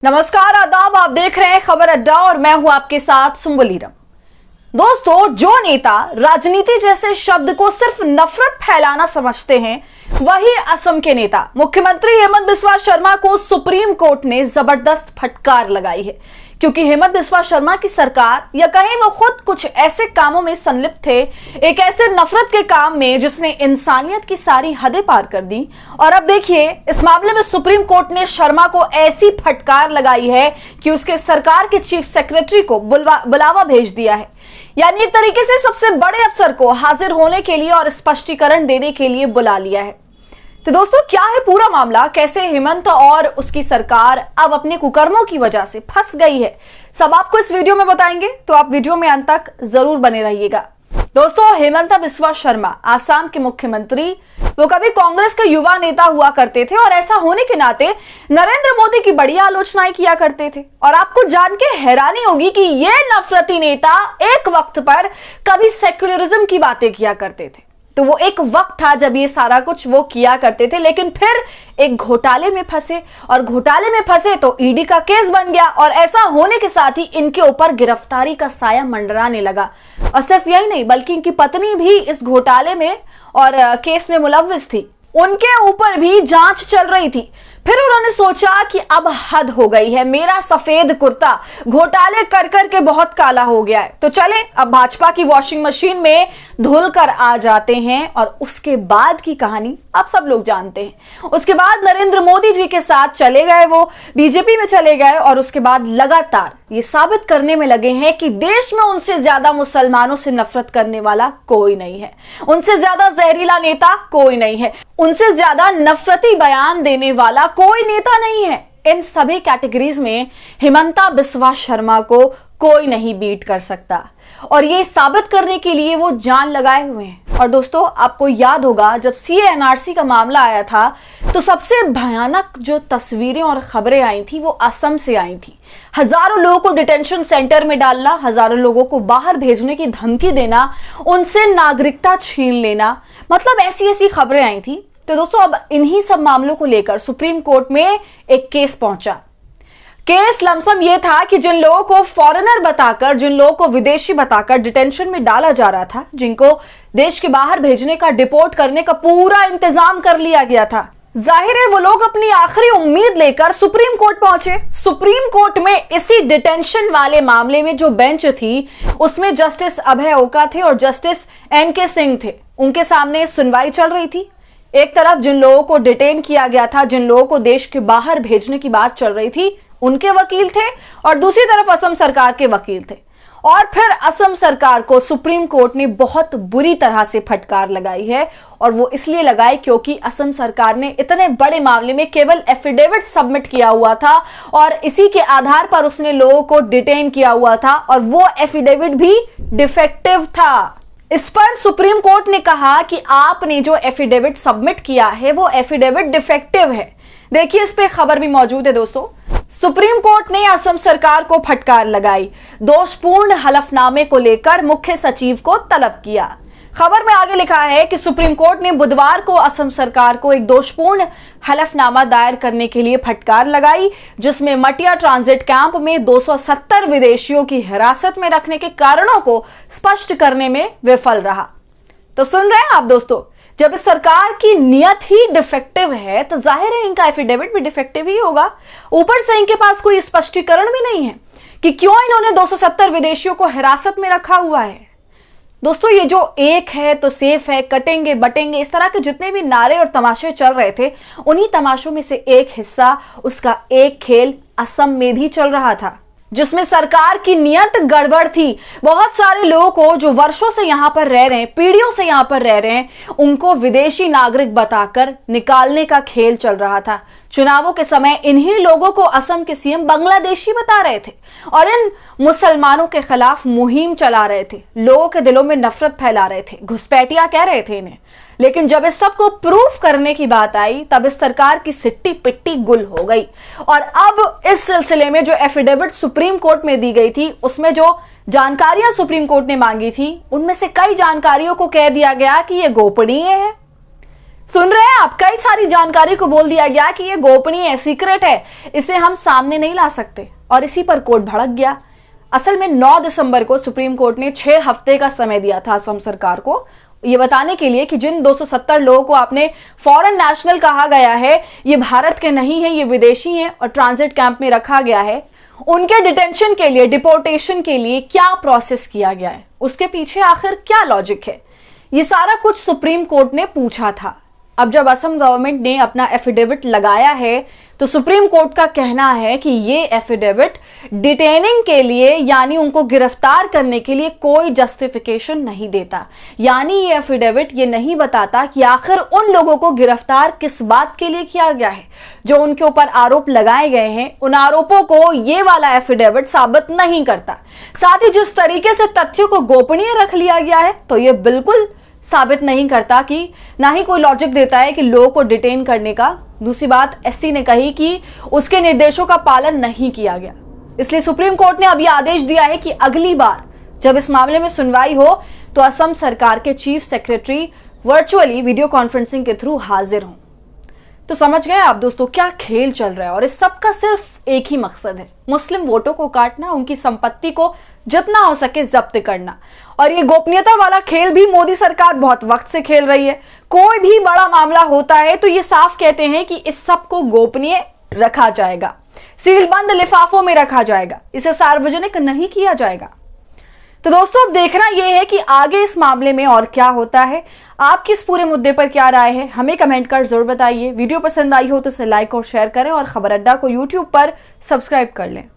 नमस्कार, आदाब। आप देख रहे हैं खबर अड्डा और मैं हूं आपके साथ सुंबलीरम। दोस्तों, जो नेता राजनीति जैसे शब्द को सिर्फ नफरत फैलाना समझते हैं, वही असम के नेता मुख्यमंत्री हेमंत बिस्वा शर्मा को सुप्रीम कोर्ट ने जबरदस्त फटकार लगाई है। क्योंकि हेमंत बिस्वा शर्मा की सरकार या कहें वो खुद कुछ ऐसे कामों में संलिप्त थे, एक ऐसे नफरत के काम में जिसने इंसानियत की सारी हदें पार कर दी। और अब देखिए, इस मामले में सुप्रीम कोर्ट ने शर्मा को ऐसी फटकार लगाई है कि उसके सरकार के चीफ सेक्रेटरी को बुलावा भेज दिया है। यानी एक तरीके से सबसे बड़े अफसर को हाजिर होने के लिए और स्पष्टीकरण देने के लिए बुला लिया है। तो दोस्तों, क्या है पूरा मामला, कैसे हेमंत और उसकी सरकार अब अपने कुकर्मों की वजह से फंस गई है, सब आपको इस वीडियो में बताएंगे। तो आप वीडियो में अंत तक जरूर बने रहिएगा। दोस्तों, हेमंत बिस्वा शर्मा आसाम के मुख्यमंत्री, वो कभी कांग्रेस के युवा नेता हुआ करते थे और ऐसा होने के नाते नरेंद्र मोदी की बड़ी आलोचनाएं किया करते थे। और आपको जान के हैरानी होगी कि ये नफरती नेता एक वक्त पर कभी सेक्युलरिज्म की बातें किया करते थे। तो वो एक वक्त था जब ये सारा कुछ वो किया करते थे, लेकिन फिर एक घोटाले में फंसे और घोटाले में फंसे तो ईडी का केस बन गया। और ऐसा होने के साथ ही इनके ऊपर गिरफ्तारी का साया मंडराने लगा। और सिर्फ यही नहीं, बल्कि इनकी पत्नी भी इस घोटाले में और केस में मुलव्विस थी। उनके ऊपर भी जांच चल रही थी। फिर उन्होंने सोचा कि अब हद हो गई है, मेरा सफेद कुर्ता घोटाले कर कर के बहुत काला हो गया है। तो चले अब भाजपा की वॉशिंग मशीन में धुल कर आ जाते हैं। और उसके बाद की कहानी आप सब लोग जानते हैं। उसके बाद नरेंद्र मोदी जी के साथ चले गए, वो बीजेपी में चले गए। और उसके बाद लगातार ये साबित करने में लगे हैं कि देश में उनसे ज्यादा मुसलमानों से नफरत करने वाला कोई नहीं है, उनसे ज्यादा जहरीला नेता कोई नहीं है, उनसे ज्यादा नफरती बयान देने वाला कोई नेता नहीं है। इन सभी कैटेगरीज में हेमंत बिस्वा शर्मा को कोई नहीं बीट कर सकता। और ये साबित करने के लिए वो जान लगाए हुए हैं। और दोस्तों, आपको याद होगा जब सीए एनआरसी का मामला आया था, तो सबसे भयानक जो तस्वीरें और खबरें आई थी वो असम से आई थी। हजारों लोगों को डिटेंशन सेंटर में डालना, हजारों लोगों को बाहर भेजने की धमकी देना, उनसे नागरिकता छीन लेना, मतलब ऐसी ऐसी खबरें आई थी। तो दोस्तों, अब इन्हीं सब मामलों को लेकर सुप्रीम कोर्ट में एक केस पहुंचा। केस लमसम यह था कि जिन लोगों को फॉरेनर बताकर, जिन लोगों को विदेशी बताकर डिटेंशन में डाला जा रहा था, जिनको देश के बाहर भेजने का, डिपोर्ट करने का पूरा इंतजाम कर लिया गया था, जाहिर है वो लोग अपनी आखिरी उम्मीद लेकर सुप्रीम कोर्ट पहुंचे। सुप्रीम कोर्ट में इसी डिटेंशन वाले मामले में जो बेंच थी, उसमें जस्टिस अभय ओका थे और जस्टिस एनके सिंह थे। उनके सामने सुनवाई चल रही थी। एक तरफ जिन लोगों को डिटेन किया गया था, जिन लोगों को देश के बाहर भेजने की बात चल रही थी, उनके वकील थे, और दूसरी तरफ असम सरकार के वकील थे। और फिर असम सरकार को सुप्रीम कोर्ट ने बहुत बुरी तरह से फटकार लगाई है। और वो इसलिए लगाई क्योंकि असम सरकार ने इतने बड़े मामले में केवल एफिडेविट सबमिट किया हुआ था और इसी के आधार पर उसने लोगों को डिटेन किया हुआ था, और वो एफिडेविट भी डिफेक्टिव था। इस पर सुप्रीम कोर्ट ने कहा कि आपने जो एफिडेविट सबमिट किया है वो एफिडेविट डिफेक्टिव है। देखिए, इस पे खबर भी मौजूद है। दोस्तों, सुप्रीम कोर्ट ने असम सरकार को फटकार लगाई, दोषपूर्ण हलफनामे को लेकर मुख्य सचिव को तलब किया। खबर में आगे लिखा है कि सुप्रीम कोर्ट ने बुधवार को असम सरकार को एक दोषपूर्ण हलफनामा दायर करने के लिए फटकार लगाई, जिसमें मटिया ट्रांजिट कैंप में 270 विदेशियों की हिरासत में रखने के कारणों को स्पष्ट करने में विफल रहा। तो सुन रहे हैं आप दोस्तों, जब इस सरकार की नियत ही डिफेक्टिव है तो जाहिर है इनका एफिडेविट भी डिफेक्टिव ही होगा। ऊपर से इनके पास कोई स्पष्टीकरण भी नहीं है कि क्यों इन्होंने 270 विदेशियों को हिरासत में रखा हुआ है। दोस्तों, ये जो एक है तो सेफ है, कटेंगे बटेंगे, इस तरह के जितने भी नारे और तमाशे चल रहे थे, उन्हीं तमाशों में से एक हिस्सा, उसका एक खेल असम में भी चल रहा था, जिसमें सरकार की नियत गड़बड़ थी। बहुत सारे लोगों को जो वर्षों से यहां पर रह रहे हैं, पीढ़ियों से यहां पर रह रहे हैं, उनको विदेशी नागरिक बताकर निकालने का खेल चल रहा था। चुनावों के समय इन्हीं लोगों को असम के सीएम बांग्लादेशी बता रहे थे और इन मुसलमानों के खिलाफ मुहिम चला रहे थे, लोगों के दिलों में नफरत फैला रहे थे, घुसपैठिया कह रहे थे इन्हें। लेकिन जब इस सब को प्रूफ करने की बात आई, तब इस सरकार की सिट्टी पिट्टी गुल हो गई। और अब इस सिलसिले में जो एफिडेविट सुप्रीम कोर्ट में दी गई थी, उसमें जो जानकारियां सुप्रीम कोर्ट ने मांगी थी, उनमें से कई जानकारियों को कह दिया गया कि यह गोपनीय है। सुन रहे हैं आप, कई सारी जानकारी को बोल दिया गया कि ये गोपनीय है, सीक्रेट है, इसे हम सामने नहीं ला सकते, और इसी पर कोर्ट भड़क गया। असल में 9 दिसंबर को सुप्रीम कोर्ट ने 6 हफ्ते का समय दिया था असम सरकार को ये बताने के लिए कि जिन 270 लोगों को आपने फॉरेन नेशनल कहा गया है, ये भारत के नहीं है, ये विदेशी हैं और ट्रांजिट कैंप में रखा गया है, उनके डिटेंशन के लिए, डिपोर्टेशन के लिए क्या प्रोसेस किया गया है, उसके पीछे आखिर क्या लॉजिक है, ये सारा कुछ सुप्रीम कोर्ट ने पूछा था। अब जब असम गवर्नमेंट ने अपना एफिडेविट लगाया है तो सुप्रीम कोर्ट का कहना है कि ये एफिडेविट डिटेनिंग के लिए, यानी उनको गिरफ्तार करने के लिए कोई जस्टिफिकेशन नहीं देता। यानी ये एफिडेविट ये नहीं बताता कि आखिर उन लोगों को गिरफ्तार किस बात के लिए किया गया है, जो उनके ऊपर आरोप लगाए गए हैं उन आरोपों को ये वाला एफिडेविट साबित नहीं करता। साथ ही जिस तरीके से तथ्यों को गोपनीय रख लिया गया है तो ये बिल्कुल साबित नहीं करता कि ना ही कोई लॉजिक देता है कि लोगों को डिटेन करने का। दूसरी बात, एससी ने कही कि उसके निर्देशों का पालन नहीं किया गया। इसलिए सुप्रीम कोर्ट ने अब यह आदेश दिया है कि अगली बार जब इस मामले में सुनवाई हो तो असम सरकार के chief secretary virtually video conferencing के थ्रू हाजिर हों। तो समझ गए आप दोस्तों क्या खेल चल रहा है, और इस सब का सिर्फ एक ही मकसद है, मुस्लिम वोटों को काटना, उनकी संपत्ति को जितना हो सके जब्त करना। और ये गोपनीयता वाला खेल भी मोदी सरकार बहुत वक्त से खेल रही है। कोई भी बड़ा मामला होता है तो ये साफ कहते हैं कि इस सब को गोपनीय रखा जाएगा, सीलबंद लिफाफों में रखा जाएगा, इसे सार्वजनिक नहीं किया जाएगा। तो दोस्तों अब देखना यह है कि आगे इस मामले में और क्या होता है। आपकी इस पूरे मुद्दे पर क्या राय है, हमें कमेंट कर जरूर बताइए। वीडियो पसंद आई हो तो इसे लाइक और शेयर करें, और खबर अड्डा को यूट्यूब पर सब्सक्राइब कर लें।